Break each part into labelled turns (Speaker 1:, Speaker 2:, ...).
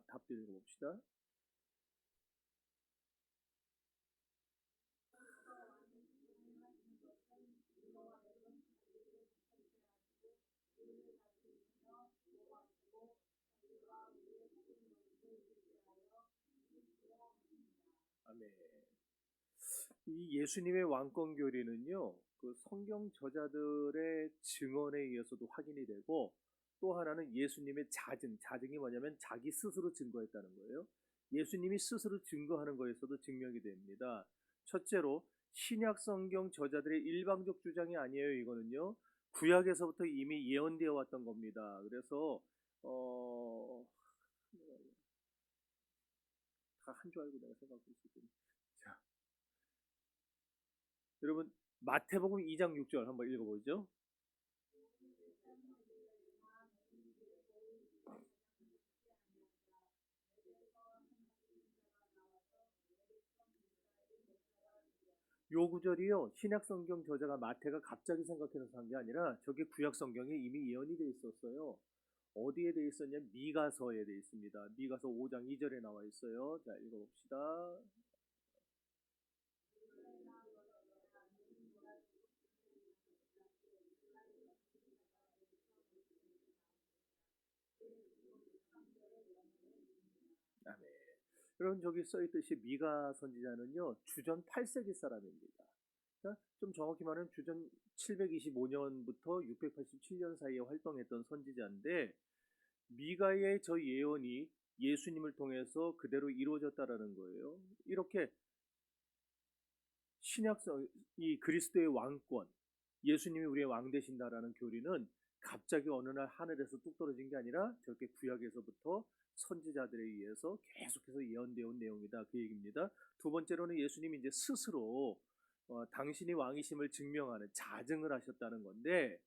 Speaker 1: 답도 읽어봅시다. 아멘. 이 예수님의 왕권 교리는요, 그 성경 저자들의 증언에 의해서도 확인이 되고, 또 하나는 예수님의 자증이 뭐냐면 자기 스스로 증거했다는 거예요. 예수님이 스스로 증거하는 거에서도 증명이 됩니다. 첫째로 신약 성경 저자들의 일방적 주장이 아니에요. 이거는요, 구약에서부터 이미 예언되어 왔던 겁니다. 그래서 다 한 줄 알고 내가 생각하고 있었더니, 자, 여러분 마태복음 2장 6절 한번 읽어보죠. 요 구절이요, 신약 성경 저자가 마태가 갑자기 생각해서 한 게 아니라 저게 구약 성경에 이미 예언이 돼 있었어요. 어디에 돼 있었냐면 미가서에 돼 있습니다. 미가서 5장 2절에 나와 있어요. 자, 읽어봅시다. 아멘. 여러분, 저기 써있듯이 미가 선지자는요, 주전 8세기 사람입니다. 그러니까 좀 정확히 말하면 주전 725년부터 687년 사이에 활동했던 선지자인데, 미가의 저 예언이 예수님을 통해서 그대로 이루어졌다라는 거예요. 이렇게 신약성, 이 그리스도의 왕권, 예수님이 우리의 왕 되신다라는 교리는 갑자기 어느 날 하늘에서 뚝 떨어진 게 아니라 저렇게 구약에서부터 선지자들에 의해서 계속해서 예언되어 온 내용이다. 그 얘기입니다. 두 번째로는 예수님이 이제 스스로 당신이 왕이심을 증명하는 자증을 하셨다는 건데,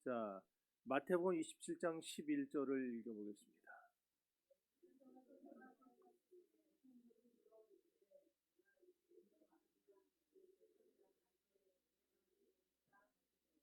Speaker 1: 자, 마태복음 27장 11절을 읽어보겠습니다.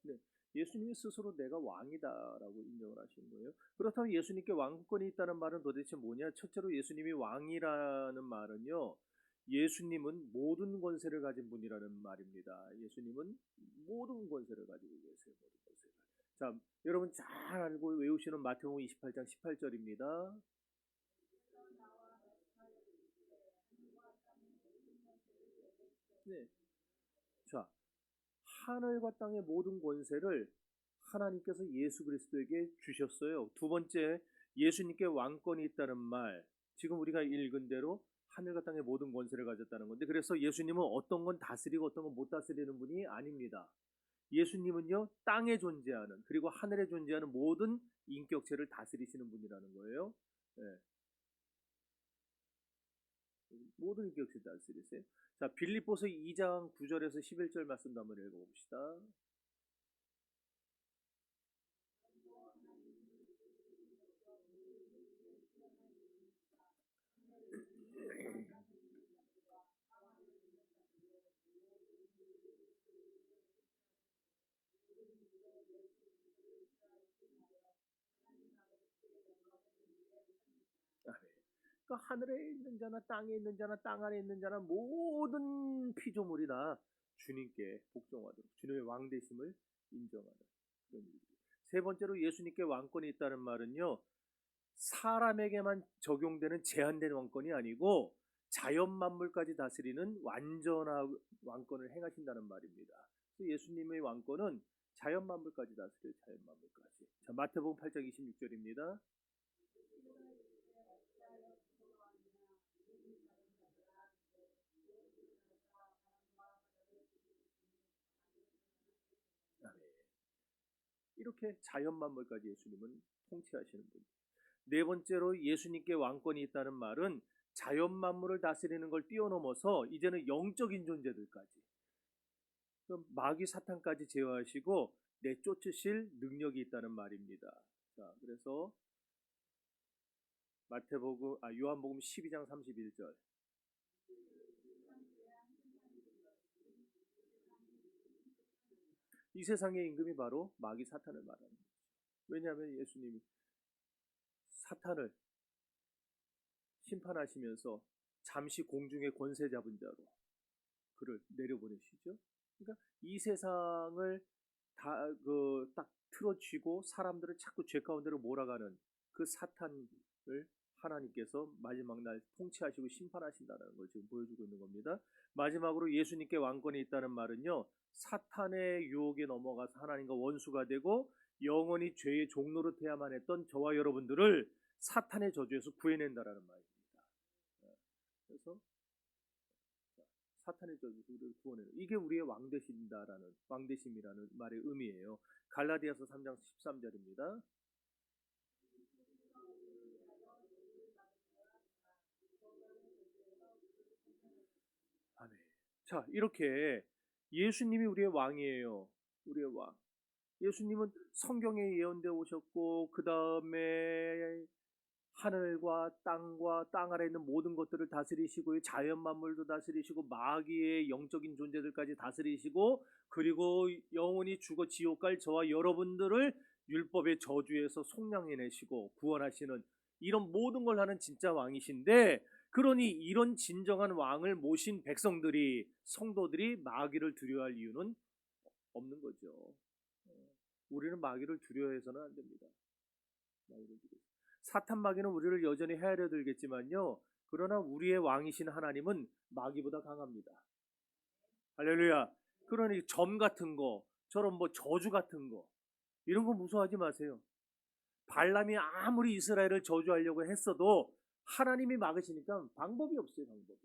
Speaker 1: 네, 예수님이 스스로 내가 왕이다라고 인정을 하신 거예요. 그렇다면 예수님께 왕권이 있다는 말은 도대체 뭐냐? 첫째로 예수님이 왕이라는 말은요, 예수님은 모든 권세를 가진 분이라는 말입니다. 예수님은 모든 권세를 가지고 계세요. 모든 권세를. 자, 여러분 잘 알고 외우시는 마태복음 28장 18절입니다. 네. 자, 하늘과 땅의 모든 권세를 하나님께서 예수 그리스도에게 주셨어요. 두 번째, 예수님께 왕권이 있다는 말. 지금 우리가 읽은 대로 하늘과 땅의 모든 권세를 가졌다는 건데, 그래서 예수님은 어떤 건 다스리고 어떤 건 못 다스리는 분이 아닙니다. 예수님은요, 땅에 존재하는, 그리고 하늘에 존재하는 모든 인격체를 다스리시는 분이라는 거예요. 네, 모든 인격체를 다스리세요. 자, 빌립보서 2장 9절에서 11절 말씀도 한번 읽어봅시다. 그러니까 하늘에 있는 자나 땅에 있는 자나 땅 안에 있는 자나 모든 피조물이 다 주님께 복종하도록 주님의 왕 되심을 인정하는 그런 일들이. 세 번째로 예수님께 왕권이 있다는 말은요, 사람에게만 적용되는 제한된 왕권이 아니고 자연 만물까지 다스리는 완전한 왕권을 행하신다는 말입니다. 예수님의 왕권은 자연 만물까지 다스릴 자연 만물까지. 자, 마태복음 8장 26절입니다. 이렇게 자연 만물까지 예수님은 통치하시는 분. 네 번째로 예수님께 왕권이 있다는 말은 자연 만물을 다스리는 걸 뛰어넘어서 이제는 영적인 존재들까지, 마귀 사탄까지 제어하시고 내쫓으실 능력이 있다는 말입니다. 자, 그래서 요한복음 12장 31절. 이 세상의 임금이 바로 마귀 사탄을 말하는 거죠. 왜냐하면 예수님이 사탄을 심판하시면서 잠시 공중의 권세 잡은 자로 그를 내려보내시죠. 그러니까 이 세상을 다 딱 틀어쥐고 사람들을 자꾸 죄 가운데로 몰아가는 그 사탄을 하나님께서 마지막 날 통치하시고 심판하신다는 걸 지금 보여주고 있는 겁니다. 마지막으로 예수님께 왕권이 있다는 말은요, 사탄의 유혹에 넘어가서 하나님과 원수가 되고 영원히 죄의 종로로 돼야만 했던 저와 여러분들을 사탄의 저주에서 구해낸다라는 말입니다. 그래서 사탄의 저주에서 우리를 구원해요. 이게 우리의 왕되심이라는 말의 의미예요. 갈라디아서 3장 13절입니다. 아멘. 자, 이렇게 예수님이 우리의 왕이에요. 우리의 왕. 예수님은 성경에 예언되어 오셨고 그 다음에 하늘과 땅과 땅 아래 있는 모든 것들을 다스리시고 자연 만물도 다스리시고 마귀의 영적인 존재들까지 다스리시고 그리고 영원히 죽어 지옥 갈 저와 여러분들을 율법의 저주에서 속량해내시고 구원하시는 이런 모든 걸 하는 진짜 왕이신데, 그러니 이런 진정한 왕을 모신 백성들이, 성도들이 마귀를 두려워할 이유는 없는 거죠. 우리는 마귀를 두려워해서는 안 됩니다. 사탄 마귀는 우리를 여전히 헤아려 들겠지만요, 그러나 우리의 왕이신 하나님은 마귀보다 강합니다. 할렐루야. 그러니 점 같은 거, 저런 뭐 저주 같은 거, 이런 거 무서워하지 마세요. 발람이 아무리 이스라엘을 저주하려고 했어도 하나님이 막으시니까 방법이 없어요. 방법이.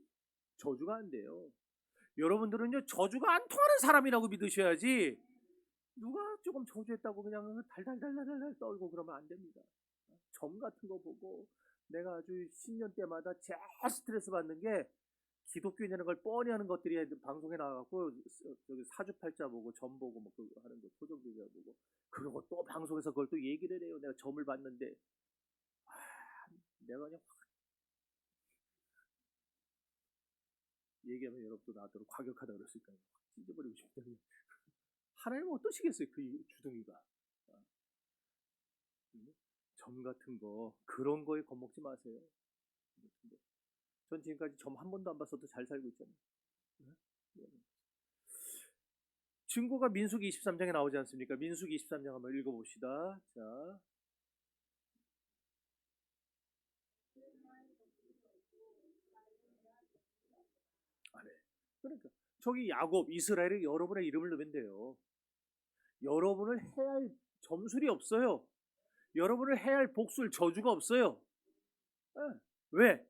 Speaker 1: 저주가 안 돼요. 여러분들은요, 저주가 안 통하는 사람이라고 믿으셔야지, 누가 조금 저주했다고 그냥 달달달달달 떨고 그러면 안 됩니다. 점 같은 거 보고, 내가 아주 신년 때마다 제일 스트레스 받는 게 기독교인이라는 걸 뻔히 하는 것들이 방송에 나가고 저기 사주팔자 보고 점 보고 뭐 그거 하는 거 토종교자 보고, 그러고 또 방송에서 그걸 또 얘기를 해요. 내가 점을 봤는데 내가 그냥 확 얘기하면 여러분도 나더러 과격하다 그랬을까, 확 찢어버리고 싶다. 하나님은 어떠시겠어요, 그 주둥이가. 점 같은 거, 그런 거에 겁먹지 마세요. 전 지금까지 점 한 번도 안 봤어도 잘 살고 있잖아요. 증거가 민수기 23장에 나오지 않습니까? 민수기 23장 한번 읽어봅시다. 자, 네. 그러니까 저기 야곱, 이스라엘에 여러분의 이름을 넣으면 돼요. 여러분을 해야 할 점술이 없어요. 여러분을 해야 할 복술, 저주가 없어요. 네. 왜?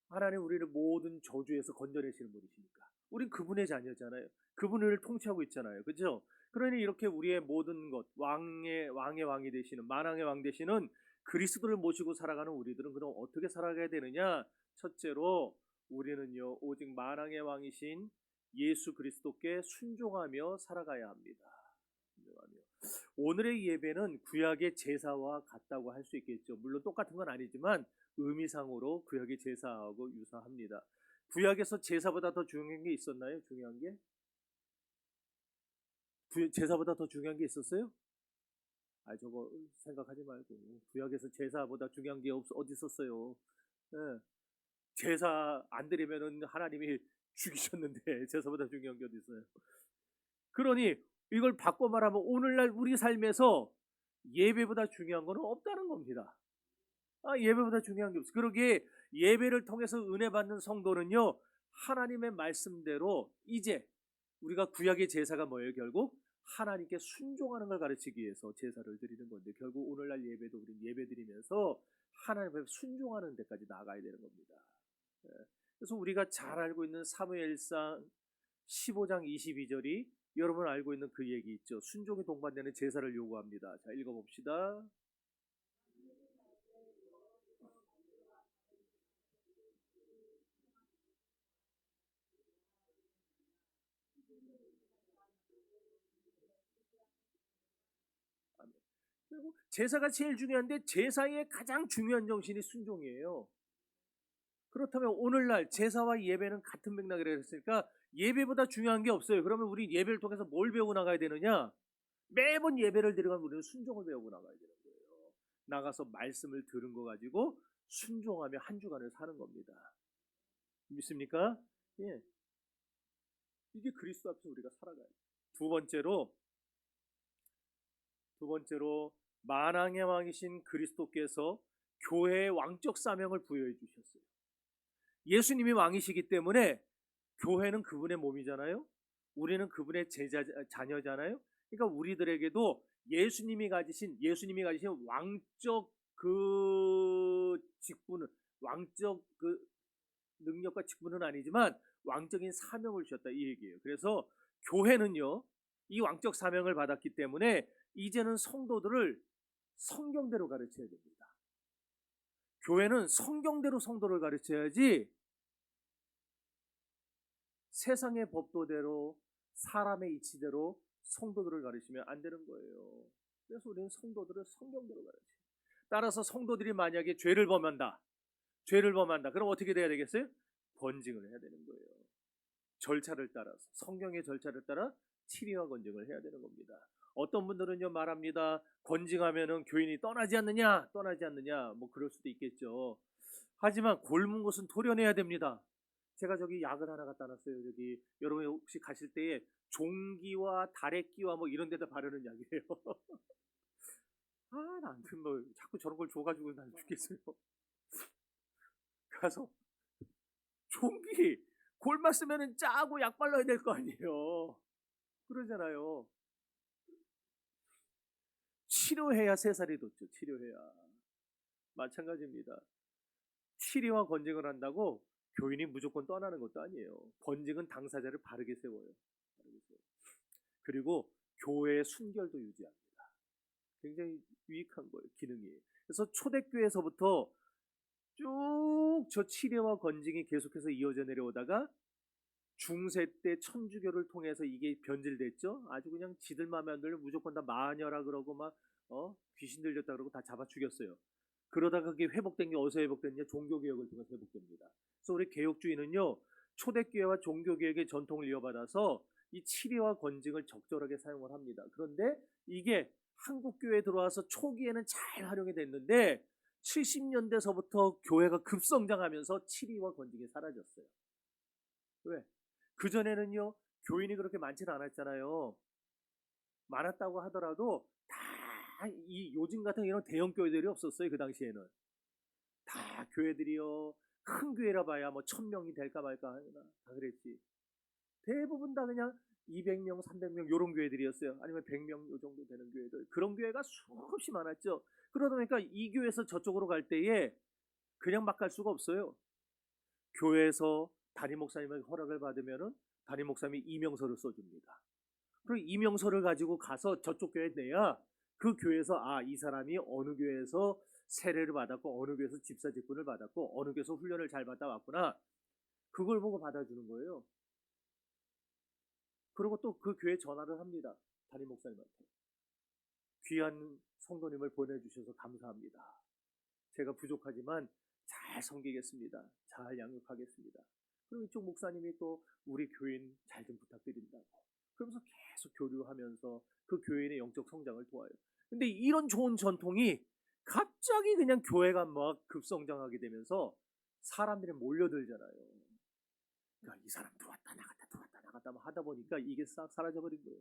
Speaker 1: 하나님 우리를 모든 저주에서 건져내시는 분이시니까. 우린 그분의 자녀잖아요. 그분을 통치하고 있잖아요. 그렇죠? 그러니 이렇게 우리의 모든 것, 왕의 왕이 되시는, 만왕의 왕 되시는 그리스도를 모시고 살아가는 우리들은 그럼 어떻게 살아가야 되느냐? 첫째로 우리는요, 오직 만왕의 왕이신 예수 그리스도께 순종하며 살아가야 합니다. 오늘의 예배는 구약의 제사와 같다고 할 수 있겠죠. 물론 똑같은 건 아니지만 의미상으로 구약의 제사하고 유사합니다. 구약에서 제사보다 더 중요한 게 있었나요? 중요한 게? 제사보다 더 중요한 게 있었어요? 저거 생각하지 말고, 구약에서 제사보다 중요한 게 어디 있었어요? 네. 제사 안 드리면은 하나님이 죽이셨는데 제사보다 중요한 게 어디 있어요? 그러니 이걸 바꿔 말하면 오늘날 우리 삶에서 예배보다 중요한 거는 없다는 겁니다. 예배보다 중요한 게 없어요. 그러기에 예배를 통해서 은혜 받는 성도는요, 하나님의 말씀대로 이제 우리가 구약의 제사가 뭐예요? 결국 하나님께 순종하는 걸 가르치기 위해서 제사를 드리는 건데, 결국 오늘날 예배도 우리는 예배 드리면서 하나님 앞에 순종하는 데까지 나가야 되는 겁니다. 그래서 우리가 잘 알고 있는 사무엘상 15장 22절이 여러분 알고 있는 그 얘기 있죠. 순종이 동반되는 제사를 요구합니다. 자, 읽어봅시다. 그리고 제사가 제일 중요한데 제사의 가장 중요한 정신이 순종이에요. 그렇다면 오늘날 제사와 예배는 같은 맥락이라고 했으니까 예배보다 중요한 게 없어요. 그러면 우리 예배를 통해서 뭘 배우고 나가야 되느냐? 매번 예배를 드리면 우리는 순종을 배우고 나가야 되는 거예요. 나가서 말씀을 들은 거 가지고 순종하며 한 주간을 사는 겁니다. 믿습니까? 예. 이게 그리스도 앞에서 우리가 살아가요. 두 번째로 만왕의 왕이신 그리스도께서 교회의 왕적 사명을 부여해 주셨어요. 예수님이 왕이시기 때문에 교회는 그분의 몸이잖아요. 우리는 그분의 자녀잖아요. 그러니까 우리들에게도 예수님이 가지신 왕적 그 직분은, 왕적 그 능력과 직분은 아니지만 왕적인 사명을 주셨다, 이 얘기예요. 그래서 교회는요, 이 왕적 사명을 받았기 때문에 이제는 성도들을 성경대로 가르쳐야 됩니다. 교회는 성경대로 성도를 가르쳐야지 세상의 법도대로, 사람의 이치대로 성도들을 가르치면 안 되는 거예요. 그래서 우리는 성도들을 성경대로 가르쳐요. 따라서 성도들이 만약에 죄를 범한다. 그럼 어떻게 돼야 되겠어요? 권징을 해야 되는 거예요. 절차를 따라서, 성경의 절차를 따라 치리와 권징을 해야 되는 겁니다. 어떤 분들은요 말합니다. 권징하면은 교인이 떠나지 않느냐, 뭐 그럴 수도 있겠죠. 하지만 곪은 것은 도려내야 됩니다. 제가 저기 약을 하나 갖다 놨어요. 저기 여러분 혹시 가실 때에 종기와 다래끼와 뭐 이런 데다 바르는 약이에요. 아, 나한테 뭐 자꾸 저런 걸 줘가지고 난 죽겠어요. 가서 종기 골마 쓰면은 짜고 약 발라야 될 거 아니에요. 그러잖아요. 치료해야 새살이 돋죠. 치료해야. 마찬가지입니다. 치료와 권징을 한다고 교인이 무조건 떠나는 것도 아니에요. 권징은 당사자를 바르게 세워요. 그리고 교회의 순결도 유지합니다. 굉장히 유익한 거예요. 기능이. 그래서 초대교회에서부터 쭉 저 치료와 권징이 계속해서 이어져 내려오다가 중세 때 천주교를 통해서 이게 변질됐죠. 아주 그냥 지들 마음에 안 들면 무조건 다 마녀라 그러고 막 귀신 들렸다 그러고 다 잡아 죽였어요. 그러다가 그게 회복된 게 어디서 회복됐냐? 종교개혁을 통해서 회복됩니다. 그래서 우리 개혁주의는요, 초대교회와 종교개혁의 전통을 이어받아서 이 치료와 권징을 적절하게 사용을 합니다. 그런데 이게 한국교회에 들어와서 초기에는 잘 활용이 됐는데 70년대서부터 교회가 급성장하면서 치리와 권징이 사라졌어요. 왜? 그전에는요, 교인이 그렇게 많지는 않았잖아요. 많았다고 하더라도 다 이 요즘 같은 이런 대형 교회들이 없었어요. 그 당시에는. 다 교회들이요, 큰 교회라 봐야 뭐 1000명이 될까 말까 하나 다 그랬지. 대부분 다 그냥 200명, 300명 요런 교회들이었어요. 아니면 100명 요 정도 되는 교회들. 그런 교회가 수없이 많았죠. 그러다 보니까 이 교회에서 저쪽으로 갈 때에 그냥 막 갈 수가 없어요. 교회에서 담임 목사님에게 허락을 받으면은 담임 목사님이 이명서를 써줍니다. 그리고 이명서를 가지고 가서 저쪽 교회에 내야 그 교회에서 이 사람이 어느 교회에서 세례를 받았고 어느 교회에서 집사 직분을 받았고 어느 교회에서 훈련을 잘 받아 왔구나. 그걸 보고 받아주는 거예요. 그리고 또 그 교회 전화를 합니다. 담임 목사님한테. 귀한 성도님을 보내주셔서 감사합니다. 제가 부족하지만 잘 섬기겠습니다. 잘 양육하겠습니다. 그리고 이쪽 목사님이 또 우리 교인 잘 좀 부탁드린다고. 그러면서 계속 교류하면서 그 교인의 영적 성장을 도와요. 근데 이런 좋은 전통이 갑자기 그냥 교회가 막 급성장하게 되면서 사람들이 몰려들잖아요. 그러니까 이 사람 들어왔다 나갔다 하다 보니까 이게 싹 사라져버린 거예요.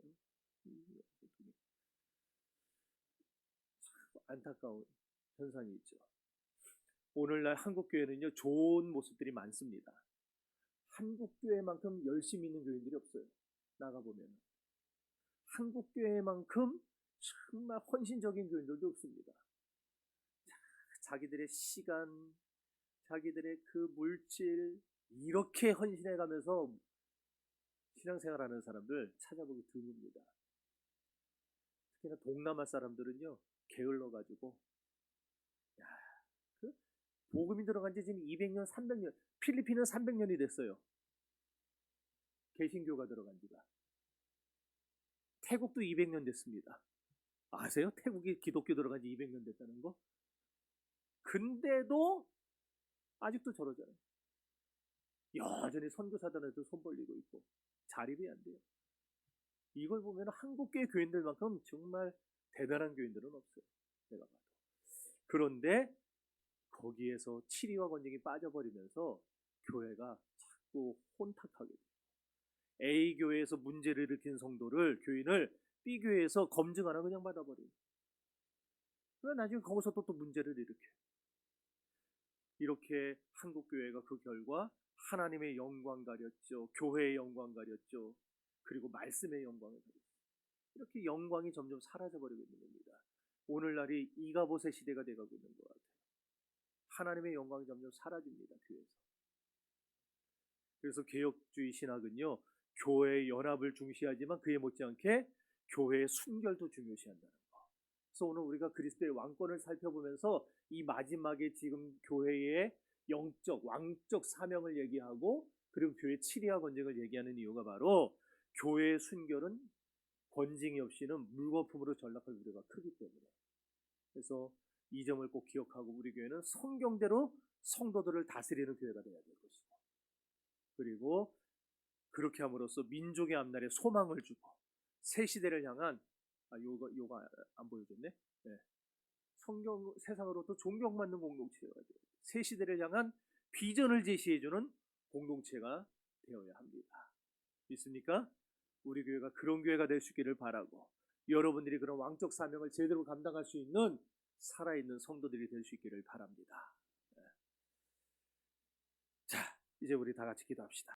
Speaker 1: 안타까운 현상이 있죠. 오늘날 한국교회는요, 좋은 모습들이 많습니다. 한국교회만큼 열심히 있는 교인들이 없어요. 나가보면. 한국교회만큼 정말 헌신적인 교인들도 없습니다. 자기들의 시간, 자기들의 그 물질, 이렇게 헌신해가면서 신앙생활하는 사람들 찾아보기 드뭅니다. 특히나 동남아 사람들은요, 게을러가지고, 그 복음이 들어간 지 지금 200년, 300년, 필리핀은 300년이 됐어요. 개신교가 들어간 지가. 태국도 200년 됐습니다. 아세요? 태국이 기독교 들어간 지 200년 됐다는 거? 근데도 아직도 저러잖아요. 여전히 선교사단에도 손 벌리고 있고 자립이 안 돼요. 이걸 보면 한국계 교인들만큼 정말 대단한 교인들은 없어요. 내가 봐도. 그런데 거기에서 치리와 건쟁이 빠져버리면서 교회가 자꾸 혼탁하게 돼요. A 교회에서 문제를 일으킨 성도를, 교인을 B 교회에서 검증 안 하고 그냥 받아버려요. 그래 나중에 거기서 또 문제를 일으켜요. 이렇게 한국 교회가 그 결과 하나님의 영광 가렸죠. 교회의 영광 가렸죠. 그리고 말씀의 영광을 가렸죠. 이렇게 영광이 점점 사라져버리고 있는 겁니다. 오늘날이 이가봇의 시대가 돼가고 있는 것 같아요. 하나님의 영광이 점점 사라집니다. 교회에서. 그래서 개혁주의 신학은요, 교회의 연합을 중시하지만 그에 못지않게 교회의 순결도 중요시한다는 거. 그래서 오늘 우리가 그리스도의 왕권을 살펴보면서 이 마지막에 지금 교회의 영적, 왕적 사명을 얘기하고 그리고 교회의 치리와 건쟁을 얘기하는 이유가 바로 교회의 순결은 권징이 없이는 물거품으로 전락할 우려가 크기 때문에. 그래서 이 점을 꼭 기억하고 우리 교회는 성경대로 성도들을 다스리는 교회가 되어야 될 것이고, 그리고 그렇게 함으로써 민족의 앞날에 소망을 주고 새 시대를 향한 요가 안 보여줬네. 네. 성경 세상으로부터 존경받는 공동체가 돼요. 새 시대를 향한 비전을 제시해주는 공동체가 되어야 합니다. 믿습니까? 우리 교회가 그런 교회가 될 수 있기를 바라고, 여러분들이 그런 왕적 사명을 제대로 감당할 수 있는 살아있는 성도들이 될 수 있기를 바랍니다. 자, 이제 우리 다 같이 기도합시다.